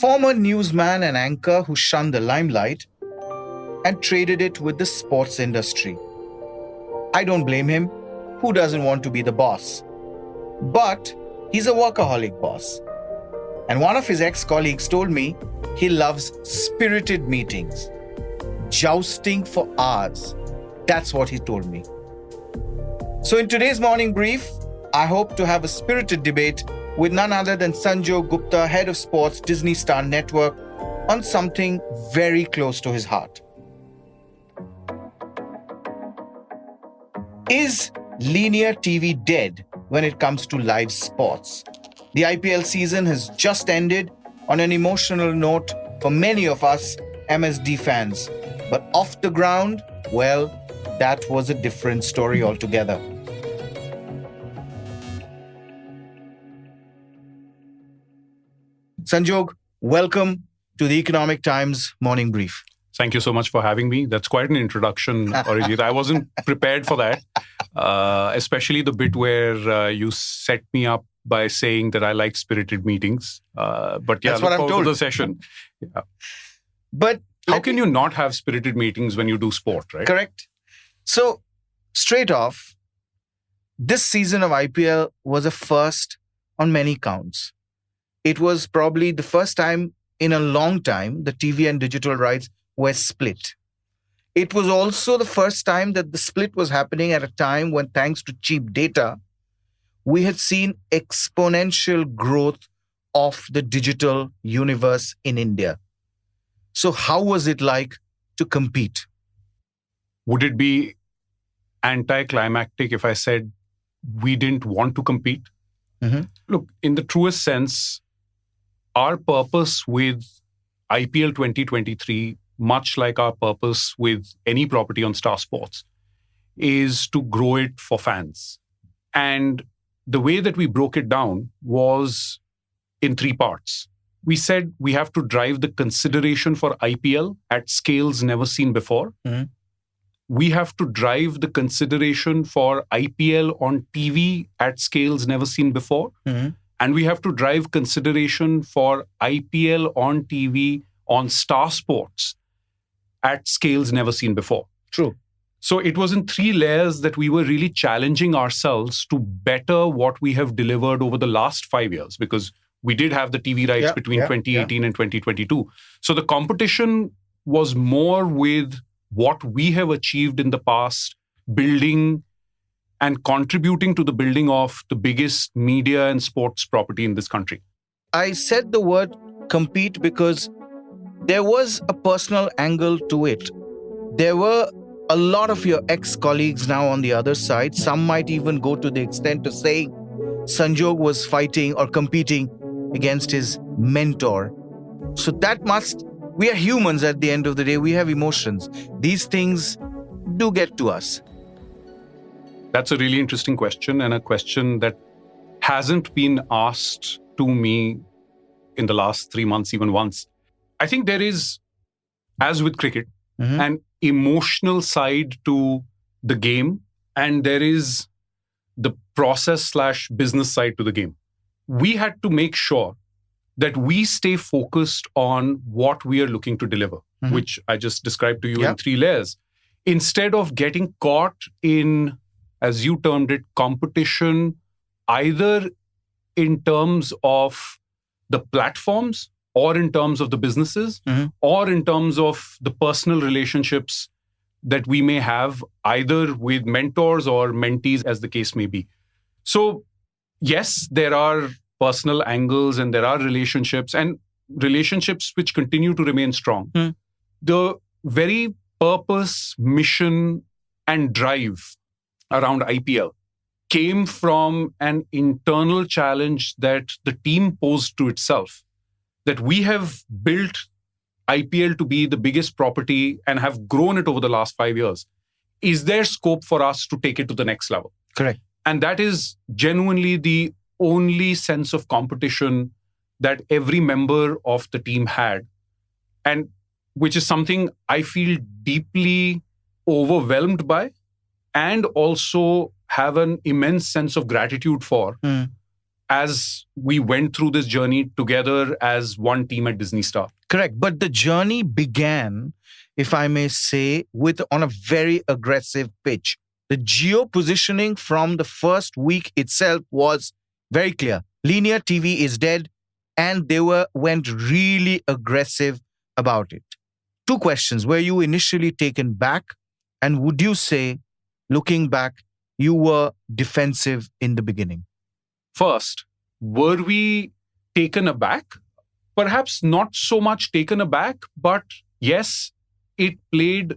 former newsman and anchor who shunned the limelight and traded it with the sports industry. I don't blame him. Who doesn't want to be the boss? But he's a workaholic boss. And one of his ex-colleagues told me he loves spirited meetings, jousting for hours. That's what he told me. So in today's morning brief, I hope to have a spirited debate with none other than Sanjog Gupta, head of sports, Disney Star Network, on something very close to his heart. Is linear TV dead when it comes to live sports? The IPL season has just ended on an emotional note for many of us MSD fans. But off the ground, well, that was a different story altogether. Sanjog, welcome to the Economic Times Morning Brief. Thank you so much for having me. That's quite an introduction, Arijit. I wasn't prepared for that, especially the bit where you set me up by saying that I like spirited meetings. But yeah, that's what I'm told. To the session. Yeah. But how can you not have spirited meetings when you do sport, right? Correct. So, straight off, this season of IPL was a first on many counts. It was probably the first time in a long time the TV and digital rights were split. It was also the first time that the split was happening at a time when, thanks to cheap data, we had seen exponential growth of the digital universe in India. So how was it like to compete? Would it be anticlimactic if I said we didn't want to compete? Mm-hmm. Look, in the truest sense, our purpose with IPL 2023, much like our purpose with any property on Star Sports, is to grow it for fans. And the way that we broke it down was in three parts. We said we have to drive the consideration for IPL at scales never seen before. Mm-hmm. We have to drive the consideration for IPL on TV at scales never seen before. Mm-hmm. And we have to drive consideration for IPL on TV on Star Sports at scales never seen before. True. So it was in three layers that we were really challenging ourselves to better what we have delivered over the last 5 years, because we did have the TV rights between 2018 and 2022. So the competition was more with what we have achieved in the past, building and contributing to the building of the biggest media and sports property in this country. I said the word compete because there was a personal angle to it. There were a lot of your ex-colleagues now on the other side. Some might even go to the extent of saying Sanjog was fighting or competing against his mentor. So we are humans at the end of the day. We have emotions. These things do get to us. That's a really interesting question, and a question that hasn't been asked to me in the last 3 months, even once. I think there is, as with cricket, Mm-hmm. an emotional side to the game, and there is the process/business side to the game. We had to make sure that we stay focused on what we are looking to deliver, Mm-hmm. which I just described to you in three layers. Instead of getting caught in, as you termed it, competition, either in terms of the platforms or in terms of the businesses, Mm-hmm. or in terms of the personal relationships that we may have either with mentors or mentees, as the case may be. So yes, there are personal angles and there are relationships which continue to remain strong. Mm. The very purpose, mission, and drive around IPL came from an internal challenge that the team posed to itself, that we have built IPL to be the biggest property and have grown it over the last 5 years. Is there scope for us to take it to the next level? Correct. And that is genuinely the only sense of competition that every member of the team had, and which is something I feel deeply overwhelmed by, and also have an immense sense of gratitude for, as we went through this journey together as one team at Disney Star. Correct. But the journey began, if I may say, on a very aggressive pitch. The geo positioning from the first week itself was very clear. Linear TV is dead, and they went really aggressive about it. Two questions. Were you initially taken back? And would you say, looking back, you were defensive in the beginning? First, were we taken aback? Perhaps not so much taken aback, but yes, it played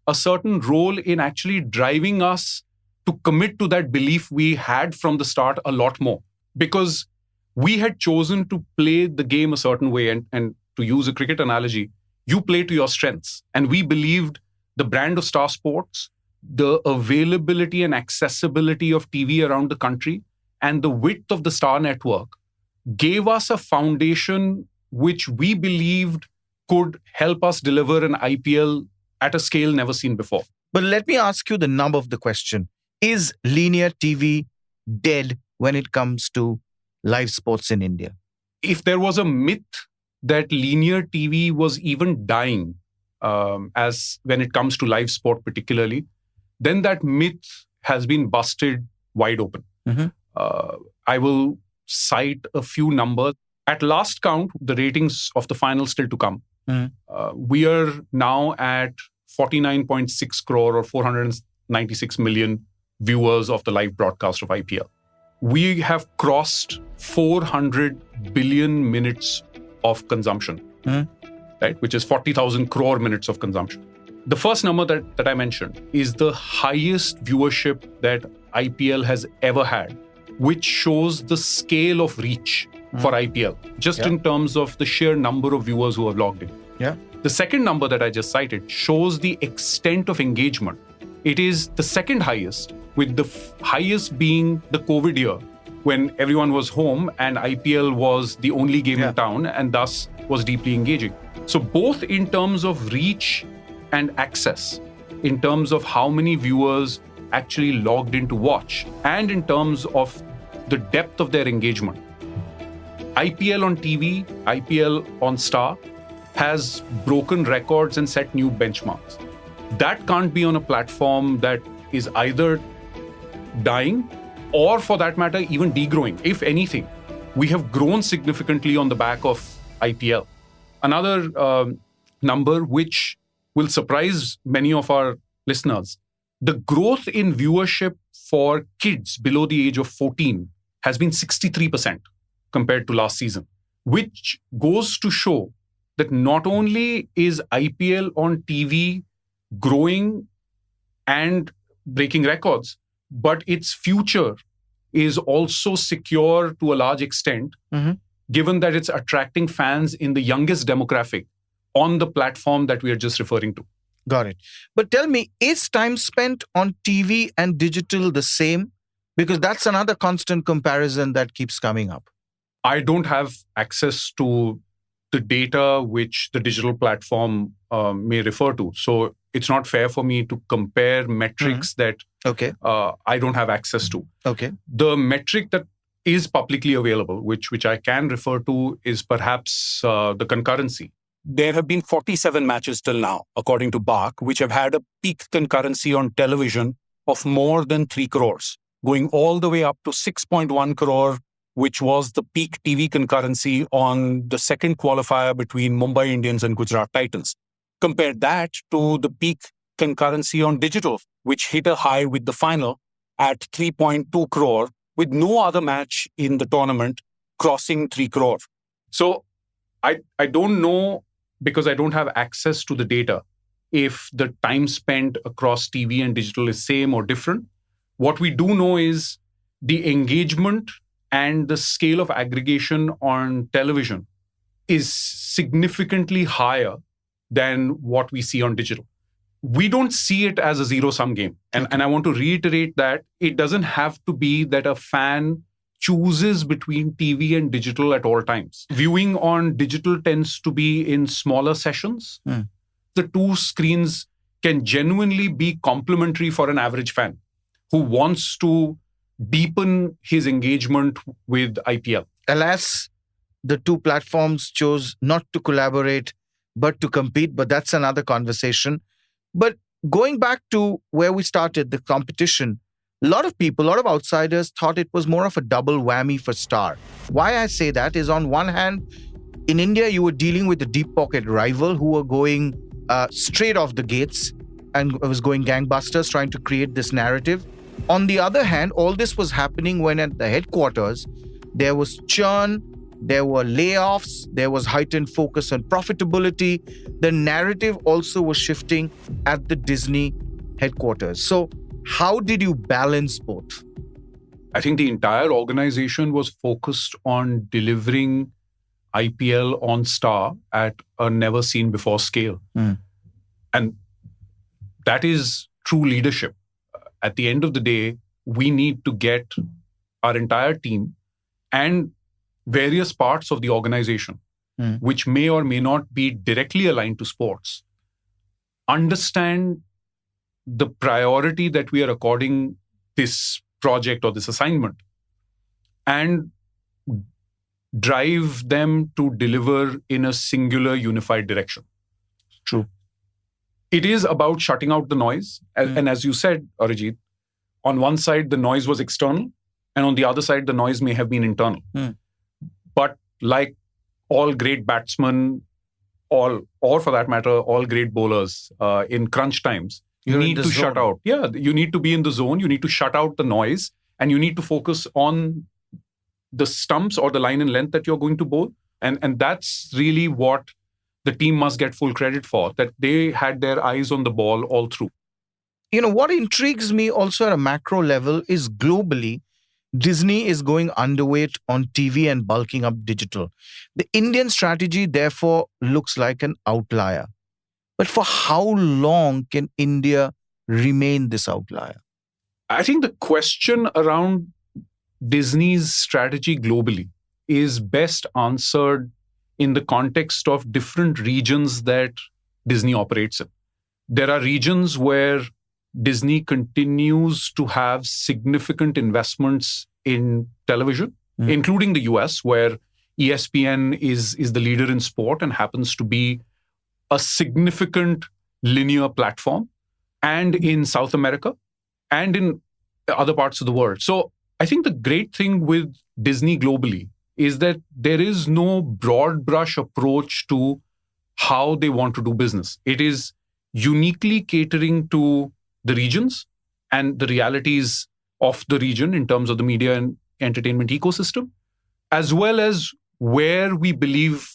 a certain role in actually driving us to commit to that belief we had from the start a lot more. Because we had chosen to play the game a certain way. And to use a cricket analogy, you play to your strengths. And we believed the brand of Star Sports, the availability and accessibility of TV around the country, and the width of the Star network gave us a foundation which we believed could help us deliver an IPL at a scale never seen before. But let me ask you the nub of the question. Is linear TV dead when it comes to live sports in India? If there was a myth that linear TV was even dying, as when it comes to live sport particularly, then that myth has been busted wide open. Mm-hmm. I will cite a few numbers. At last count, the ratings of the final still to come. Mm-hmm. We are now at 49.6 crore or 496 million viewers of the live broadcast of IPL. We have crossed 400 billion minutes of consumption, right? Which is 40,000 crore minutes of consumption. The first number that I mentioned is the highest viewership that IPL has ever had, which shows the scale of reach for IPL, just in terms of the sheer number of viewers who have logged in. Yeah. The second number that I just cited shows the extent of engagement. It is the second highest, with the highest being the COVID year, when everyone was home and IPL was the only game in town and thus was deeply engaging. So both in terms of reach and access, in terms of how many viewers actually logged in to watch, and in terms of the depth of their engagement, IPL on TV, IPL on Star has broken records and set new benchmarks. That can't be on a platform that is either dying or, for that matter, even degrowing. If anything, we have grown significantly on the back of IPL. Another number which will surprise many of our listeners, the growth in viewership for kids below the age of 14 has been 63% compared to last season, which goes to show that not only is IPL on TV growing and breaking records, but its future is also secure to a large extent, given that it's attracting fans in the youngest demographic on the platform that we are just referring to. Got it. But tell me, is time spent on TV and digital the same? Because that's another constant comparison that keeps coming up. I don't have access to the data which the digital platform may refer to. So it's not fair for me to compare metrics that I don't have access to. Okay. The metric that is publicly available, which I can refer to, is perhaps the concurrency. There have been 47 matches till now, according to BARC, which have had a peak concurrency on television of more than 3 crores, going all the way up to 6.1 crore, which was the peak TV concurrency on the second qualifier between Mumbai Indians and Gujarat Titans. Compare that to the peak concurrency on digital, which hit a high with the final at 3.2 crore, with no other match in the tournament crossing 3 crore. So I don't know, because I don't have access to the data, if the time spent across TV and digital is same or different. What we do know is the engagement and the scale of aggregation on television is significantly higher than what we see on digital. We don't see it as a zero-sum game. And I want to reiterate that it doesn't have to be that a fan chooses between TV and digital at all times. Viewing on digital tends to be in smaller sessions. The two screens can genuinely be complementary for an average fan who wants to deepen his engagement with IPL. Alas, the two platforms chose not to collaborate, but to compete. But that's another conversation. But going back to where we started, the competition, a lot of people, a lot of outsiders thought it was more of a double whammy for Star. Why I say that is, on one hand, in India, you were dealing with a deep pocket rival who were going straight off the gates and was going gangbusters, trying to create this narrative. On the other hand, all this was happening when at the headquarters, there was churn, there were layoffs, there was heightened focus on profitability. The narrative also was shifting at the Disney headquarters. So how did you balance both? I think the entire organization was focused on delivering IPL on Star at a never seen before scale. And that is true leadership. At the end of the day, we need to get our entire team and various parts of the organization, which may or may not be directly aligned to sports, understand the priority that we are according this project or this assignment, and drive them to deliver in a singular, unified direction. True. It is about shutting out the noise. And as you said, Arijit, on one side, the noise was external, and on the other side, the noise may have been internal. But like all great batsmen, or for that matter, all great bowlers, in crunch times, you need to shut out. Yeah, you need to be in the zone. You need to shut out the noise, and you need to focus on the stumps or the line and length that you're going to bowl. And that's really what the team must get full credit for, that they had their eyes on the ball all through. What intrigues me also at a macro level is globally, Disney is going underweight on TV and bulking up digital. The Indian strategy, therefore, looks like an outlier. But for how long can India remain this outlier? I think the question around Disney's strategy globally is best answered in the context of different regions that Disney operates in. There are regions where Disney continues to have significant investments in television, including the US, where ESPN is the leader in sport and happens to be a significant linear platform, and in South America and in other parts of the world. So I think the great thing with Disney globally is that there is no broad brush approach to how they want to do business. It is uniquely catering to the regions and the realities of the region in terms of the media and entertainment ecosystem, as well as where we believe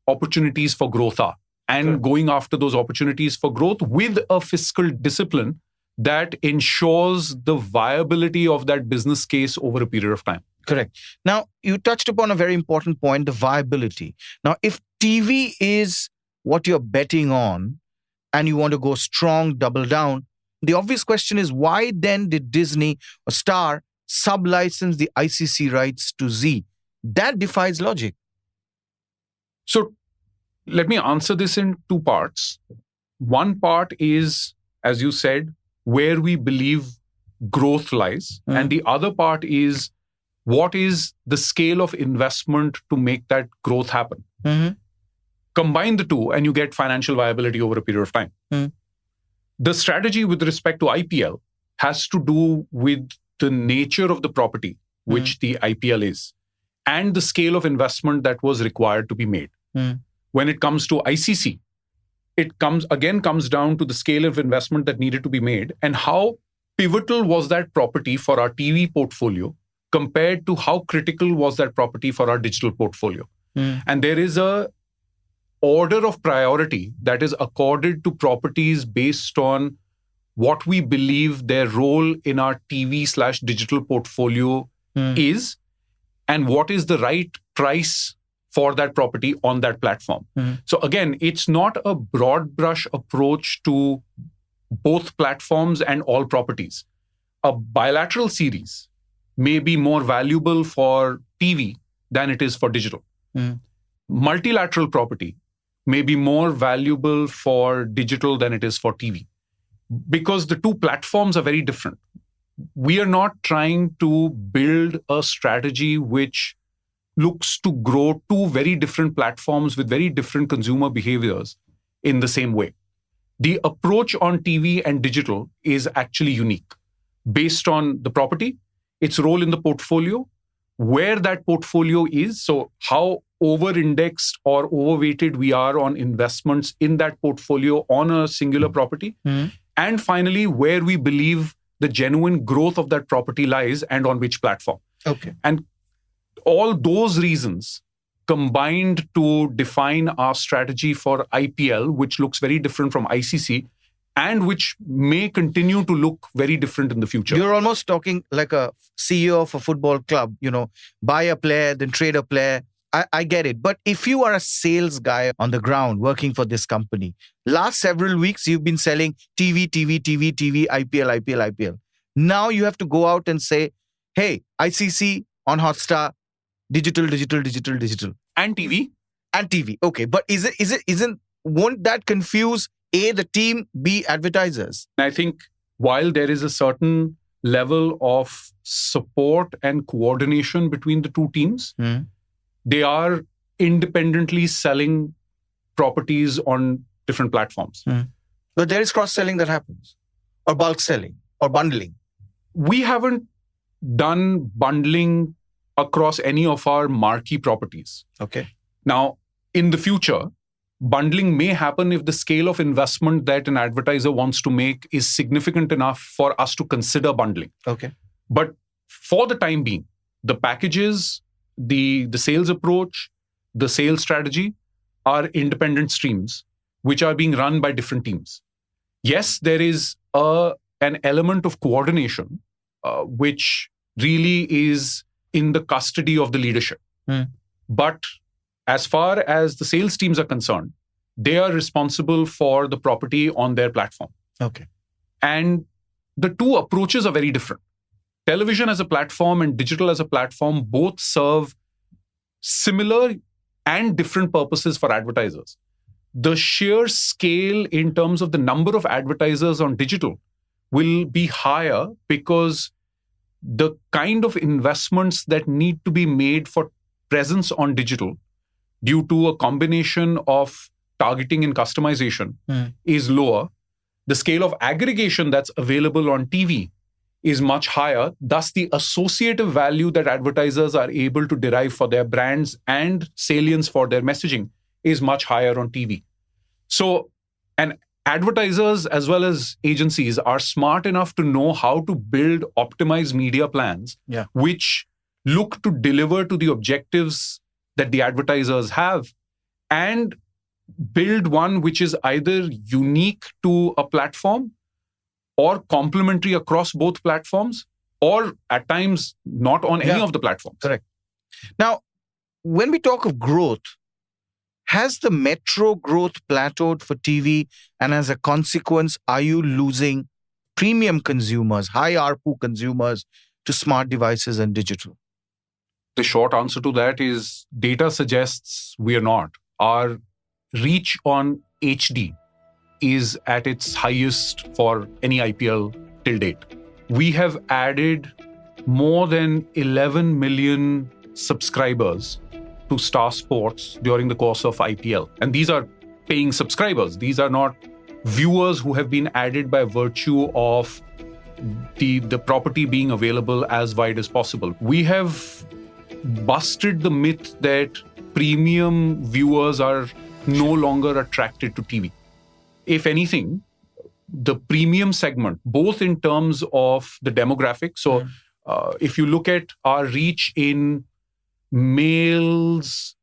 opportunities for growth are, and going after those opportunities for growth with a fiscal discipline that ensures the viability of that business case over a period of time. Correct. Now, you touched upon a very important point, the viability. Now, if TV is what you're betting on and you want to go strong, double down, the obvious question is, why then did Disney or Star sub-license the ICC rights to Zee? That defies logic. So let me answer this in two parts. One part is, as you said, where we believe growth lies. And the other part is, what is the scale of investment to make that growth happen? Combine the two and you get financial viability over a period of time. The strategy with respect to IPL has to do with the nature of the property, which the IPL is, and the scale of investment that was required to be made. When it comes to ICC, it comes down to the scale of investment that needed to be made and how pivotal was that property for our TV portfolio compared to how critical was that property for our digital portfolio. And there is a order of priority that is accorded to properties based on what we believe their role in our TV/digital portfolio is, and what is the right price for that property on that platform. So again, it's not a broad brush approach to both platforms and all properties. A bilateral series may be more valuable for TV than it is for digital. Multilateral property may be more valuable for digital than it is for TV, because the two platforms are very different. we are not trying to build a strategy which looks to grow two very different platforms with very different consumer behaviors in the same way. The approach on TV and digital is actually unique based on the property, its role in the portfolio, where that portfolio is, so how over-indexed or overweighted we are on investments in that portfolio on a singular property, and finally, where we believe the genuine growth of that property lies and on which platform. Okay. And all those reasons combined to define our strategy for IPL, which looks very different from ICC and which may continue to look very different in the future. You're almost talking like a CEO of a football club, buy a player, then trade a player. I get it. But if you are a sales guy on the ground working for this company, last several weeks, you've been selling TV, IPL. Now you have to go out and say, hey, ICC on Hotstar, digital. And TV. Okay. But won't that confuse A, the team, B, advertisers? I think while there is a certain level of support and coordination between the two teams, they are independently selling properties on different platforms. But there is cross-selling that happens, or bulk selling, or bundling. We haven't done bundling across any of our marquee properties. Okay. Now, in the future, bundling may happen if the scale of investment that an advertiser wants to make is significant enough for us to consider bundling. Okay. But for the time being, the packages, the sales approach, the sales strategy are independent streams which are being run by different teams. Yes, there is an element of coordination which really is in the custody of the leadership. But as far as the sales teams are concerned, they are responsible for the property on their platform. Okay. And the two approaches are very different. Television as a platform and digital as a platform both serve similar and different purposes for advertisers. The sheer scale in terms of the number of advertisers on digital will be higher because the kind of investments that need to be made for presence on digital due to a combination of targeting and customization is lower. The scale of aggregation that's available on TV is much higher. Thus, the associative value that advertisers are able to derive for their brands and salience for their messaging is much higher on TV. So, and advertisers as well as agencies are smart enough to know how to build optimized media plans, which look to deliver to the objectives that the advertisers have and build one which is either unique to a platform or complementary across both platforms, or at times not on any of the platforms. Correct. Now, when we talk of growth, has the metro growth plateaued for TV? And as a consequence, are you losing premium consumers, high ARPU consumers to smart devices and digital? The short answer to that is data suggests we are not. Our reach on HD is at its highest for any IPL till date. We have added more than 11 million subscribers to Star Sports during the course of IPL. And these are paying subscribers. These are not viewers who have been added by virtue of the property being available as wide as possible. We have busted the myth that premium viewers are no longer attracted to TV. If anything, the premium segment, both in terms of the demographic, so if you look at our reach in males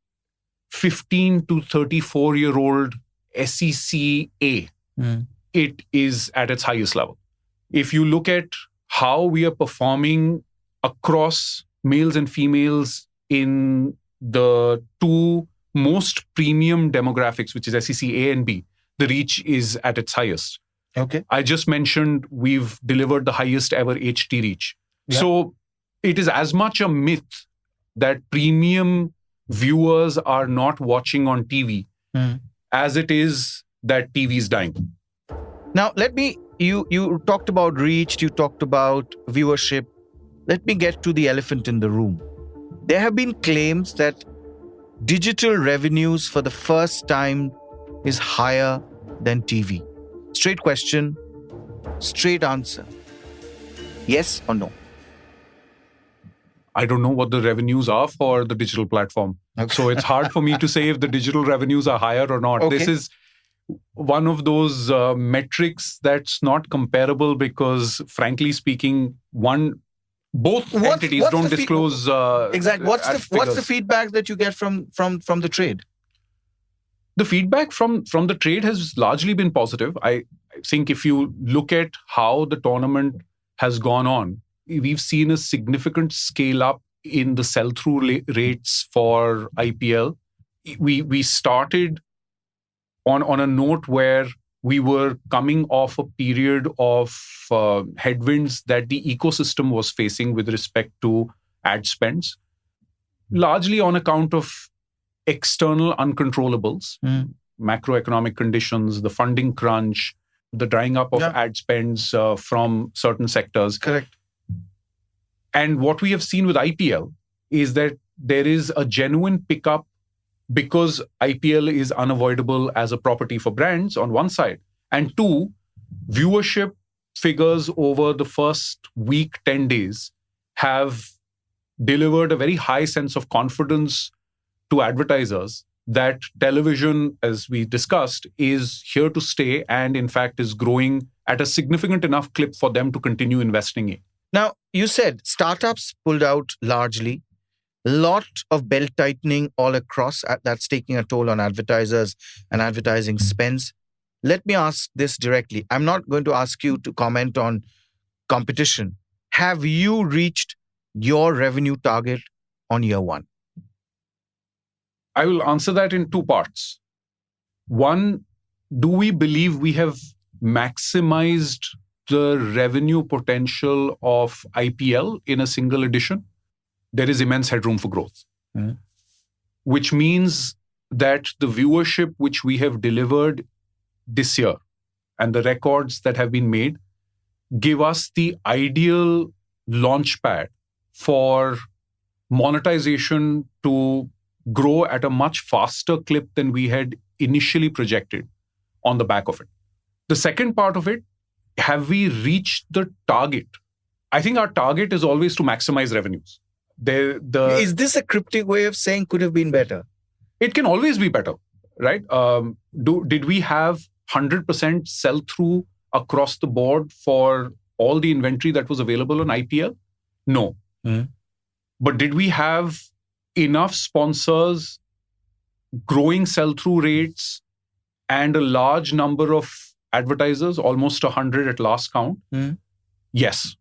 15 to 34-year-old SECA, it is at its highest level. If you look at how we are performing across males and females in the two most premium demographics, which is SECA and B, the reach is at its highest. Okay. I just mentioned we've delivered the highest ever HD reach. Yeah. So it is as much a myth that premium viewers are not watching on TV as it is that TV is dying. Now, let me you talked about reach, you talked about viewership. Let me get to the elephant in the room. There have been claims that digital revenues for the first time is higher than TV. Straight question, straight answer. Yes or no? I don't know what the revenues are for the digital platform. Okay. So it's hard for me to say if the digital revenues are higher or not. Okay. This is one of those metrics that's not comparable because, frankly speaking, both entities what's don't the disclose. Exactly. What's the figures. feedback that you get from the trade? The feedback from the trade has largely been positive. I think if you look at how the tournament has gone on, we've seen a significant scale up in the sell-through rates for IPL. We started on a note where we were coming off a period of headwinds that the ecosystem was facing with respect to ad spends, largely on account of external uncontrollables, macroeconomic conditions, the funding crunch, the drying up of ad spends from certain sectors. Correct. And what we have seen with IPL is that there is a genuine pickup because IPL is unavoidable as a property for brands on one side. And two, viewership figures over the first week, 10 days have delivered a very high sense of confidence to advertisers that television, as we discussed, is here to stay and in fact is growing at a significant enough clip for them to continue investing in. Now, you said startups pulled out largely, lot of belt tightening all across. That's taking a toll on advertisers and advertising spends. Let me ask this directly. I'm not going to ask you to comment on competition. Have you reached your revenue target on year one? I will answer that in two parts. One, do we believe we have maximized the revenue potential of IPL in a single edition? There is immense headroom for growth, which means that the viewership which we have delivered this year and the records that have been made give us the ideal launchpad for monetization to grow at a much faster clip than we had initially projected on the back of it. The second part of it, have we reached the target? I think our target is always to maximize revenues. Is this a cryptic way of saying could have been better? It can always be better, right? Did we have 100% sell-through across the board for all the inventory that was available on IPL? No. But did we have enough sponsors, growing sell-through rates, and a large number of advertisers, almost 100 at last count? Yes.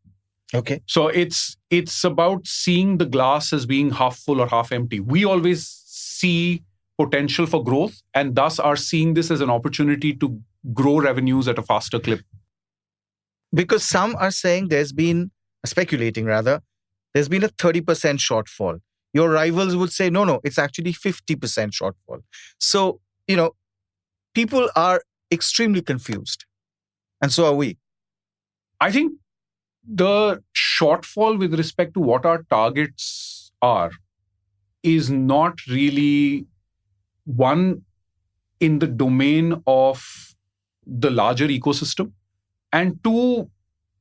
Okay. So it's about seeing the glass as being half full or half empty. We always see potential for growth and thus are seeing this as an opportunity to grow revenues at a faster clip. Because some are saying speculating rather, there's been a 30% shortfall. Your rivals would say, no, it's actually 50% shortfall. So, people are extremely confused. And so are we. I think the shortfall with respect to what our targets are is not really one in the domain of the larger ecosystem. And two,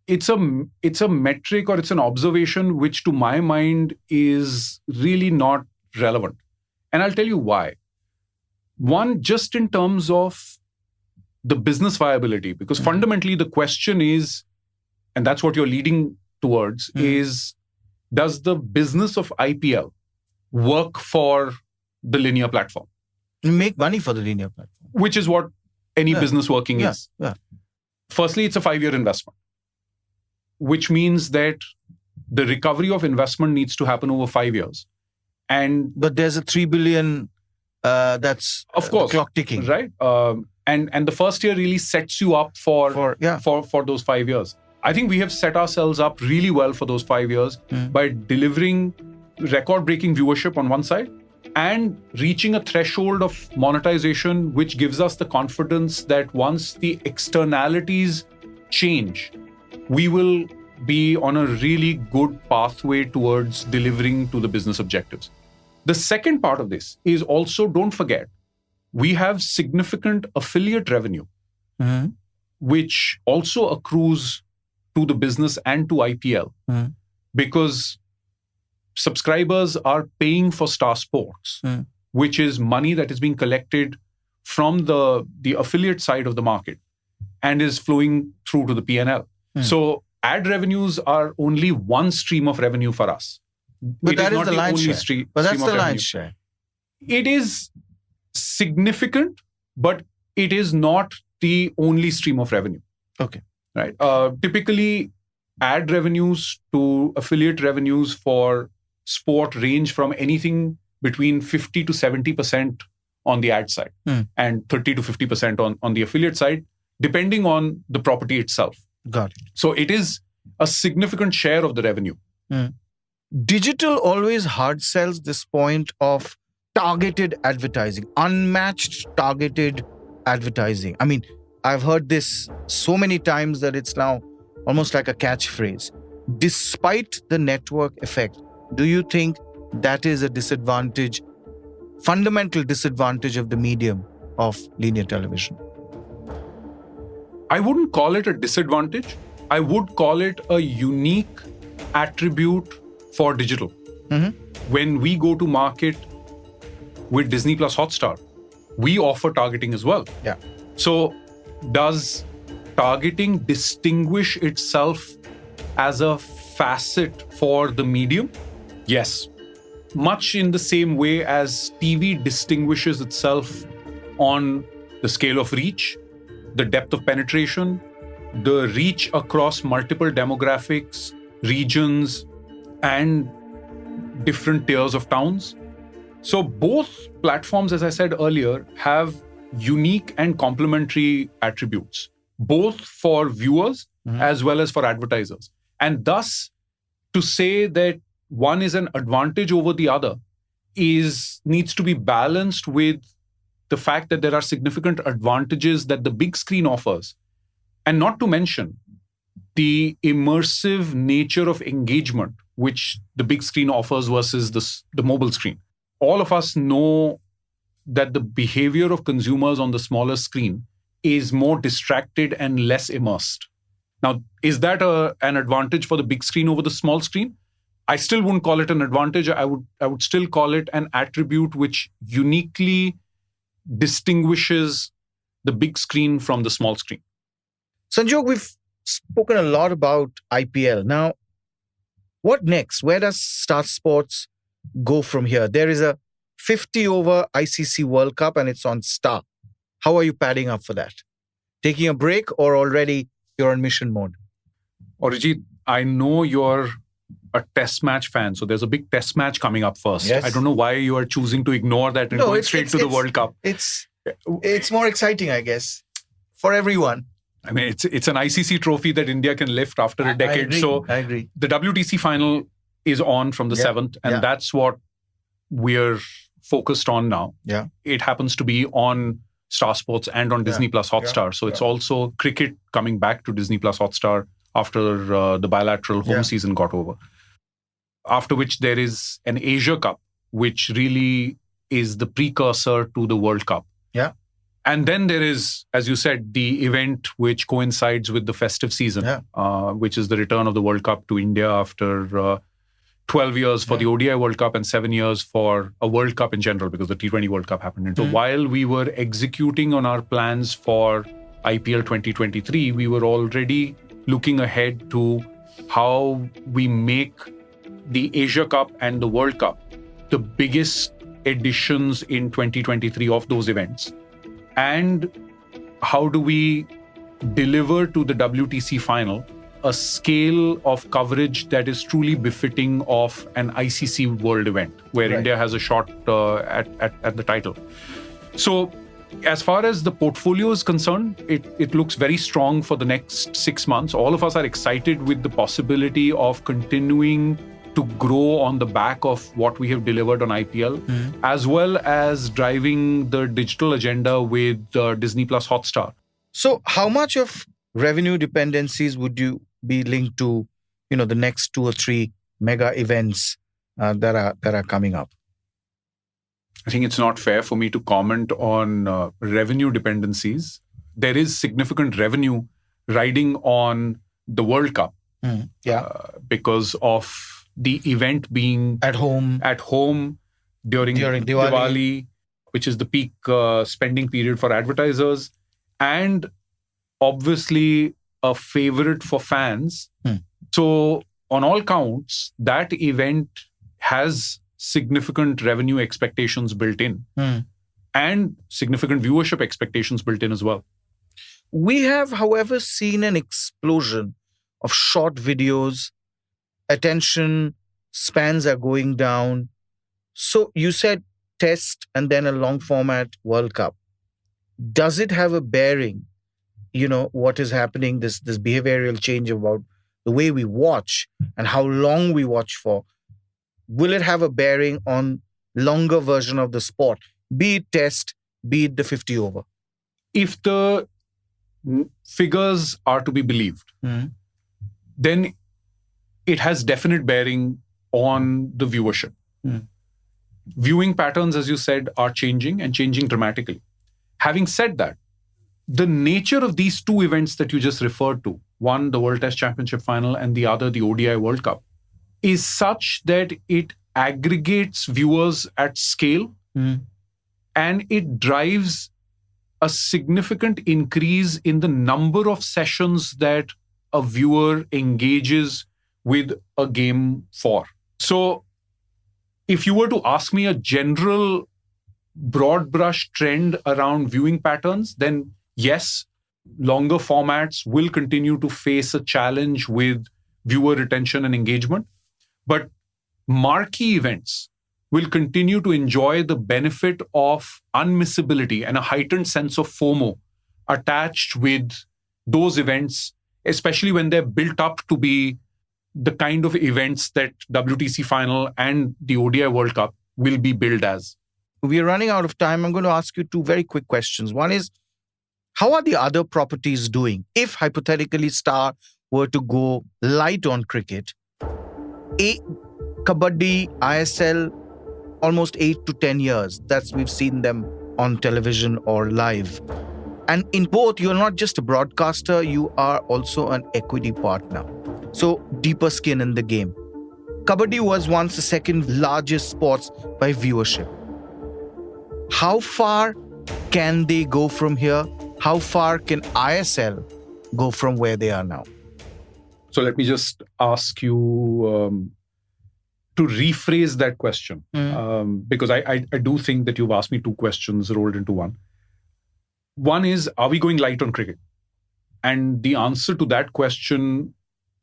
it's a metric or it's an observation which to my mind is really not relevant. And I'll tell you why. One, just in terms of the business viability, because fundamentally the question is, and that's what you're leading towards, is does the business of IPL work for the linear platform? Make money for the linear platform. Which is what any business working is. Yeah. Firstly, it's a 5-year investment, which means that the recovery of investment needs to happen over 5 years. But there's a 3 billion that's of course clock ticking. Right? And the first year really sets you up for those 5 years. I think we have set ourselves up really well for those 5 years by delivering record-breaking viewership on one side and reaching a threshold of monetization which gives us the confidence that once the externalities change, we will be on a really good pathway towards delivering to the business objectives. The second part of this is also, don't forget, we have significant affiliate revenue, which also accrues to the business and to IPL, because subscribers are paying for Star Sports, which is money that is being collected from the affiliate side of the market and is flowing through to the P&L. So ad revenues are only one stream of revenue for us. But that is the lion's share. But that's the lion's share. It is significant, but it is not the only stream of revenue. Okay. Right. Typically, ad revenues to affiliate revenues for sport range from anything between 50 to 70% on the ad side and 30 to 50% on the affiliate side, depending on the property itself. Got it. So it is a significant share of the revenue. Digital always hard sells this point of targeted advertising, unmatched targeted advertising. I mean, I've heard this so many times that it's now almost like a catchphrase. Despite the network effect, do you think that is a disadvantage, fundamental disadvantage of the medium of linear television? I wouldn't call it a disadvantage. I would call it a unique attribute for digital. When we go to market with Disney Plus Hotstar, we offer targeting as well. Yeah. So does targeting distinguish itself as a facet for the medium? Yes. Much in the same way as TV distinguishes itself on the scale of reach, the depth of penetration, the reach across multiple demographics, regions, and different tiers of towns. So both platforms, as I said earlier, have unique and complementary attributes, both for viewers as well as for advertisers. And thus, to say that one is an advantage over the other needs to be balanced with the fact that there are significant advantages that the big screen offers. And not to mention the immersive nature of engagement which the big screen offers versus the mobile screen. All of us know that the behavior of consumers on the smaller screen is more distracted and less immersed. Now, is that an advantage for the big screen over the small screen? I still wouldn't call it an advantage. I would still call it an attribute which uniquely distinguishes the big screen from the small screen. Sanjog, we've spoken a lot about IPL. Now, what next? Where does Star Sports go from here? There is a 50-over ICC World Cup and it's on Star. How are you padding up for that? Taking a break or already you're on mission mode? Arijit, I know you're a test match fan, so there's a big test match coming up first. Yes. I don't know why you are choosing to ignore that and going straight to the World Cup. It's more exciting, I guess, for everyone. I mean, it's an ICC trophy that India can lift after a decade. I agree. The WTC final is on from the 7th, and that's what we're focused on now. Yeah. It happens to be on Star Sports and on Disney Plus Hotstar. So it's also cricket coming back to Disney Plus Hotstar after the bilateral home season got over. After which there is an Asia Cup, which really is the precursor to the World Cup. Yeah. And then there is, as you said, the event which coincides with the festive season, which is the return of the World Cup to India after 12 years for the ODI World Cup and 7 years for a World Cup in general, because the T20 World Cup happened. And so while we were executing on our plans for IPL 2023, we were already looking ahead to how we make the Asia Cup and the World Cup the biggest editions in 2023 of those events. And how do we deliver to the WTC final a scale of coverage that is truly befitting of an ICC world event where India has a shot at the title. So as far as the portfolio is concerned, it looks very strong for the next 6 months. All of us are excited with the possibility of continuing to grow on the back of what we have delivered on IPL, as well as driving the digital agenda with Disney Plus Hotstar. So how much of revenue dependencies would you be linked to, the next 2 or 3 mega events that are coming up? I think it's not fair for me to comment on revenue dependencies. There is significant revenue riding on the World Cup because of the event being at home during Diwali, which is the peak spending period for advertisers, and obviously a favorite for fans. So on all counts, that event has significant revenue expectations built in and significant viewership expectations built in as well. We have, however, seen an explosion of short videos. Attention spans are going down. So you said test and then a long format World Cup. Does it have a bearing, what is happening, this behavioral change about the way we watch and how long we watch for? Will it have a bearing on longer version of the sport, be it test, be it the 50 over? If the figures are to be believed, then it has definite bearing on the viewership. Viewing patterns, as you said, are changing and changing dramatically. Having said that, the nature of these two events that you just referred to, one, the World Test Championship final, and the other, the ODI World Cup, is such that it aggregates viewers at scale and it drives a significant increase in the number of sessions that a viewer engages with a game for. So if you were to ask me a general broad brush trend around viewing patterns, then yes, longer formats will continue to face a challenge with viewer retention and engagement. But marquee events will continue to enjoy the benefit of unmissability and a heightened sense of FOMO attached with those events, especially when they're built up to be the kind of events that WTC final and the ODI World Cup will be billed as. We are running out of time. I'm going to ask you two very quick questions. One is, how are the other properties doing? If hypothetically Star were to go light on cricket, Kabaddi, ISL, almost 8 to 10 years. We've seen them on television or live. And in both, you're not just a broadcaster, you are also an equity partner. So deeper skin in the game. Kabaddi was once the second largest sports by viewership. How far can they go from here? How far can ISL go from where they are now? So let me just ask you to rephrase that question, because I do think that you've asked me two questions rolled into one. One is, are we going light on cricket? And the answer to that question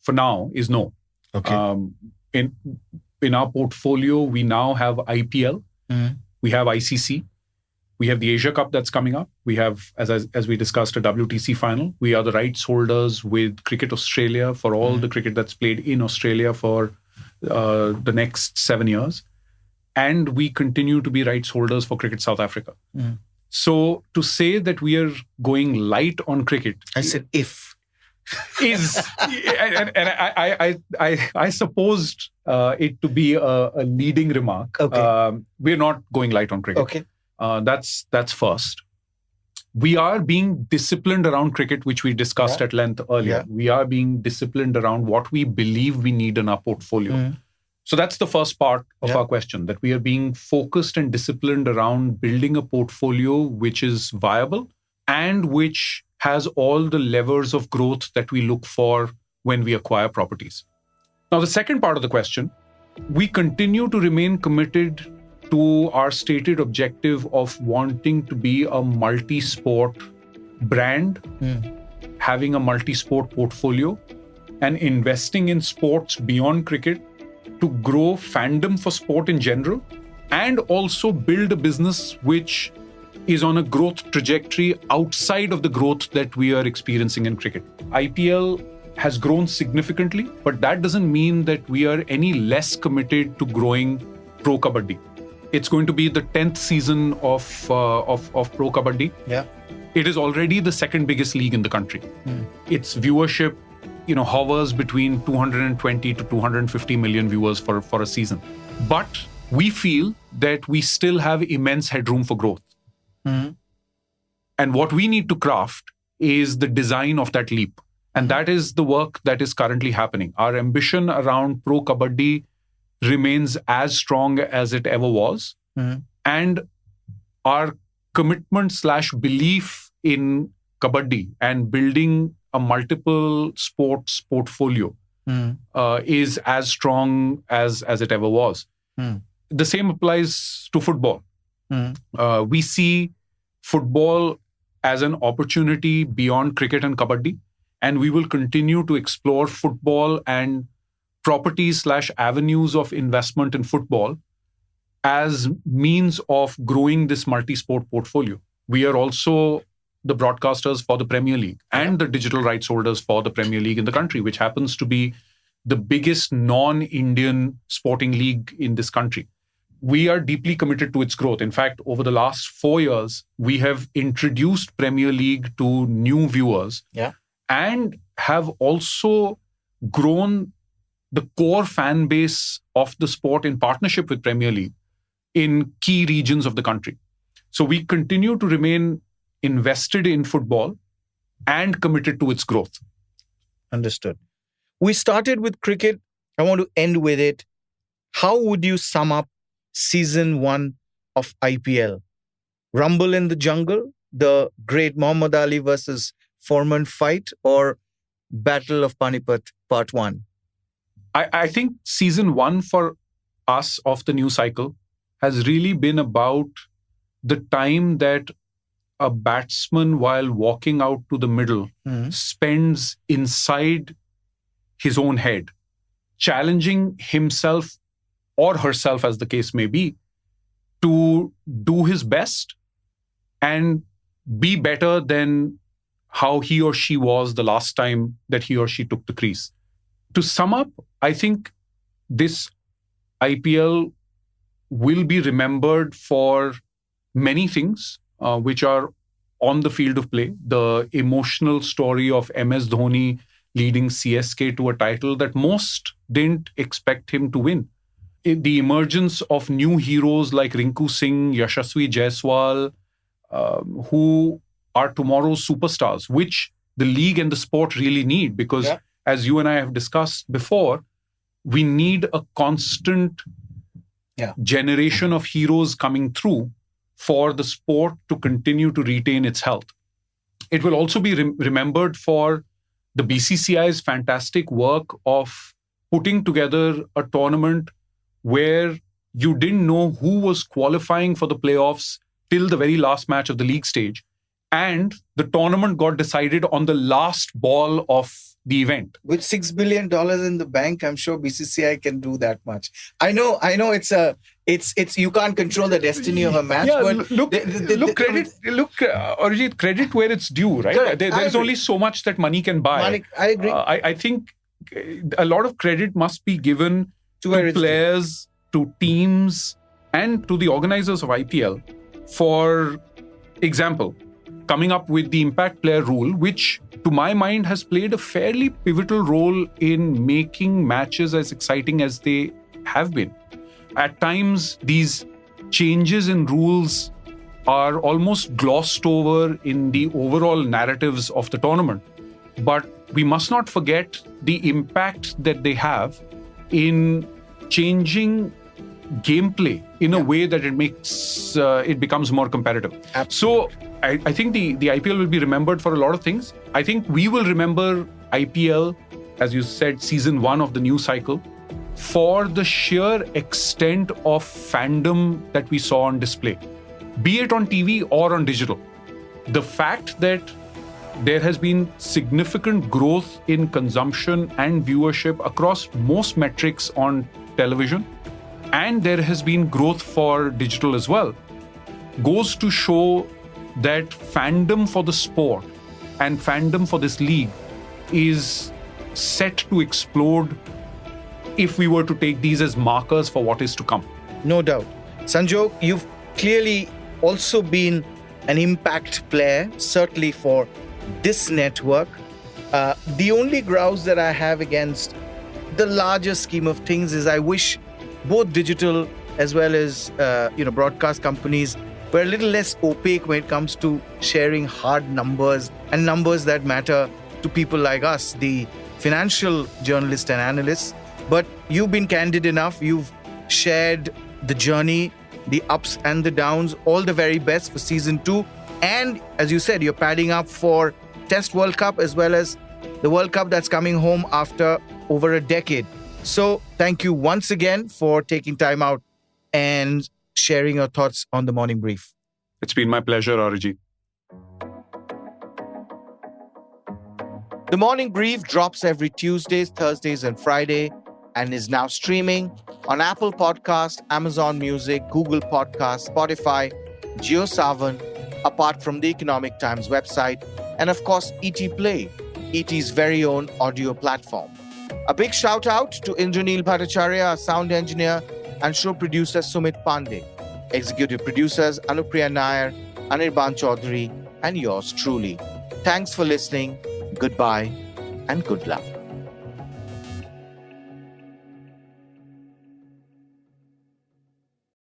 for now is no. Okay. In our portfolio, we now have IPL, we have ICC, we have the Asia Cup that's coming up. We have, as we discussed, a WTC final. We are the rights holders with Cricket Australia for all the cricket that's played in Australia for the next 7 years. And we continue to be rights holders for Cricket South Africa. So to say that we are going light on cricket... I said if. Is I supposed it to be a leading remark. Okay. We're not going light on cricket. Okay. That's first. We are being disciplined around cricket, which we discussed at length earlier. Yeah. We are being disciplined around what we believe we need in our portfolio. So that's the first part of our question, that we are being focused and disciplined around building a portfolio which is viable and which has all the levers of growth that we look for when we acquire properties. Now, the second part of the question, we continue to remain committed to our stated objective of wanting to be a multi-sport brand, having a multi-sport portfolio, and investing in sports beyond cricket to grow fandom for sport in general, and also build a business which is on a growth trajectory outside of the growth that we are experiencing in cricket. IPL has grown significantly, but that doesn't mean that we are any less committed to growing Pro Kabaddi. It's going to be the 10th season of Pro Kabaddi. Yeah. it is already the second biggest league in the country. Its viewership, hovers between 220 to 250 million viewers for a season. But we feel that we still have immense headroom for growth. And what we need to craft is the design of that leap. And that is the work that is currently happening. Our ambition around Pro Kabaddi remains as strong as it ever was. And our commitment/belief in Kabaddi and building a multiple sports portfolio is as strong as it ever was. The same applies to football. We see football as an opportunity beyond cricket and Kabaddi, and we will continue to explore football and properties/avenues of investment in football as means of growing this multi-sport portfolio. We are also the broadcasters for the Premier League and the digital rights holders for the Premier League in the country, which happens to be the biggest non-Indian sporting league in this country. We are deeply committed to its growth. In fact, over the last 4 years, we have introduced Premier League to new viewers and have also grown the core fan base of the sport in partnership with Premier League in key regions of the country. So we continue to remain invested in football and committed to its growth. Understood. We started with cricket. I want to end with it. How would you sum up season 1 of IPL? Rumble in the jungle, the great Muhammad Ali versus Foreman fight, or Battle of Panipat Part 1? I think season 1 for us of the new cycle has really been about the time that a batsman, while walking out to the middle, spends inside his own head, challenging himself or herself, as the case may be, to do his best and be better than how he or she was the last time that he or she took the crease. To sum up, I think this IPL will be remembered for many things which are on the field of play. The emotional story of MS Dhoni leading CSK to a title that most didn't expect him to win. The emergence of new heroes like Rinku Singh, Yashasvi Jaiswal, who are tomorrow's superstars, which the league and the sport really need, because as you and I have discussed before, we need a constant generation of heroes coming through for the sport to continue to retain its health. It will also be remembered for the BCCI's fantastic work of putting together a tournament where you didn't know who was qualifying for the playoffs till the very last match of the league stage. And the tournament got decided on the last ball of the event. With $6 billion in the bank, I'm sure BCCI can do that much. I know it's you can't control the destiny of a match, but Arijit, credit where it's due, right? Correct. There's only so much that money can buy. I agree. I think a lot of credit must be given to players, to teams, and to the organizers of IPL. For example, coming up with the impact player rule, which to my mind has played a fairly pivotal role in making matches as exciting as they have been. At times, these changes in rules are almost glossed over in the overall narratives of the tournament. But we must not forget the impact that they have in changing gameplay in a way that it makes it becomes more competitive. So I think the IPL will be remembered for a lot of things. I think we will remember IPL, as you said, season 1 of the new cycle, for the sheer extent of fandom that we saw on display, be it on TV or on digital. The fact that there has been significant growth in consumption and viewership across most metrics on television, and there has been growth for digital as well, goes to show that fandom for the sport and fandom for this league is set to explode if we were to take these as markers for what is to come. No doubt. Sanjog, you've clearly also been an impact player, certainly for this network. The only grouse that I have against the larger scheme of things is I wish both digital as well as broadcast companies were a little less opaque when it comes to sharing hard numbers and numbers that matter to people like us, the financial journalists and analysts. But you've been candid enough. You've shared the journey, the ups and the downs. All the very best for season 2. And as you said, you're padding up for Test World Cup as well as the World Cup that's coming home after over a decade. So thank you once again for taking time out and sharing your thoughts on the Morning Brief. It's been my pleasure, Arijit. The Morning Brief drops every Tuesdays, Thursdays, and Friday and is now streaming on Apple Podcast, Amazon Music, Google Podcast, Spotify, JioSaavn, apart from the Economic Times website, and of course, ET Play, ET's very own audio platform. A big shout out to Indraneel Bhattacharya, our sound engineer, and show producer Sumit Pandey. Executive producers Anupriya Nair, Anirban Chaudhary, and yours truly. Thanks for listening. Goodbye and good luck.